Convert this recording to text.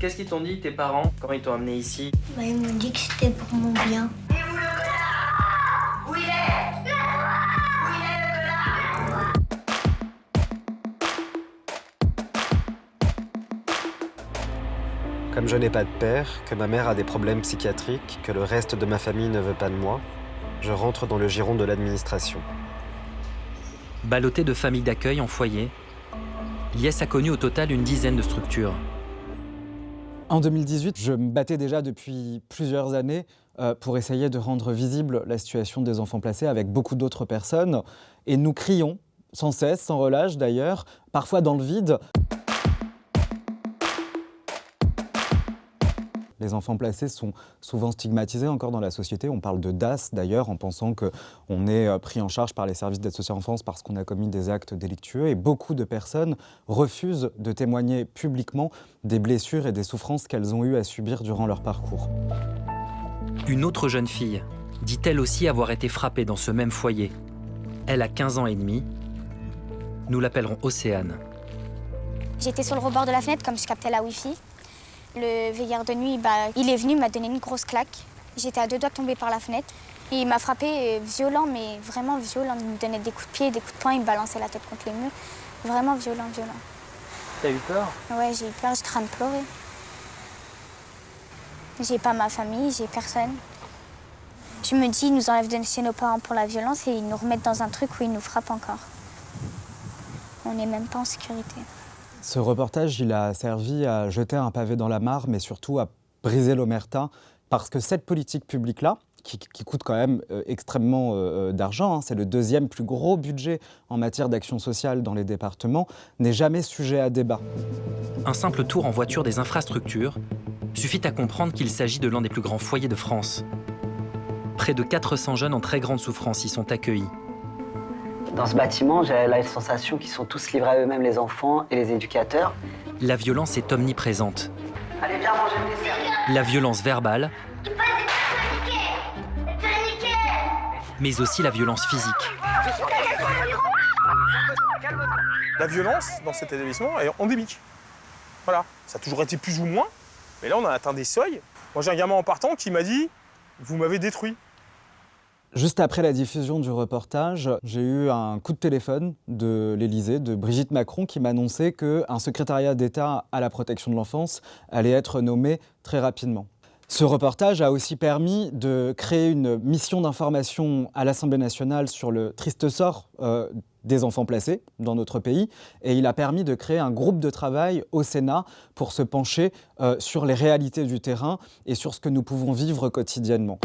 Qu'est-ce qu'ils t'ont dit, tes parents, quand ils t'ont amené ici? Ils m'ont dit que c'était pour mon bien. Où il est? Où il est le connard? Comme je n'ai pas de père, que ma mère a des problèmes psychiatriques, que le reste de ma famille ne veut pas de moi, je rentre dans le giron de l'administration. Balloté de familles d'accueil en foyer, Liès a connu au total une dizaine de structures. En 2018, je me battais déjà depuis plusieurs années pour essayer de rendre visible la situation des enfants placés avec beaucoup d'autres personnes. Et nous crions sans cesse, sans relâche d'ailleurs, parfois dans le vide. Les enfants placés sont souvent stigmatisés encore dans la société. On parle de DAS d'ailleurs en pensant qu'on est pris en charge par les services d'aide sociale en France parce qu'on a commis des actes délictueux. Et beaucoup de personnes refusent de témoigner publiquement des blessures et des souffrances qu'elles ont eues à subir durant leur parcours. Une autre jeune fille dit elle aussi avoir été frappée dans ce même foyer. Elle a 15 ans et demi. Nous l'appellerons Océane. J'étais sur le rebord de la fenêtre comme je captais la Wi-Fi. Le veilleur de nuit, il est venu, il m'a donné une grosse claque. J'étais à deux doigts de tomber par la fenêtre. Et il m'a frappé violent, mais vraiment violent. Il me donnait des coups de pied, des coups de poing, il me balançait la tête contre les murs. Vraiment violent, violent. T'as eu peur? Ouais, j'ai eu peur, j'étais en train de pleurer. J'ai pas ma famille, j'ai personne. Je me dis, ils nous enlèvent de chez nos parents pour la violence et ils nous remettent dans un truc où ils nous frappent encore. On n'est même pas en sécurité. Ce reportage, il a servi à jeter un pavé dans la mare, mais surtout à briser l'omerta, parce que cette politique publique-là, qui coûte quand même extrêmement d'argent, c'est le deuxième plus gros budget en matière d'action sociale dans les départements, n'est jamais sujet à débat. Un simple tour en voiture des infrastructures suffit à comprendre qu'il s'agit de l'un des plus grands foyers de France. Près de 400 jeunes en très grande souffrance y sont accueillis. Dans ce bâtiment, j'ai la sensation qu'ils sont tous livrés à eux-mêmes, les enfants et les éducateurs. La violence est omniprésente. Allez, viens manger le dessert. La violence verbale, mais aussi la violence physique. La violence dans cet établissement est endémique. Voilà, ça a toujours été plus ou moins, mais là on a atteint des seuils. Moi j'ai un gamin en partant qui m'a dit « vous m'avez détruit ». Juste après la diffusion du reportage, j'ai eu un coup de téléphone de l'Élysée, de Brigitte Macron, qui m'annonçait qu'un secrétariat d'État à la protection de l'enfance allait être nommé très rapidement. Ce reportage a aussi permis de créer une mission d'information à l'Assemblée nationale sur le triste sort des enfants placés dans notre pays. Et il a permis de créer un groupe de travail au Sénat pour se pencher sur les réalités du terrain et sur ce que nous pouvons vivre quotidiennement.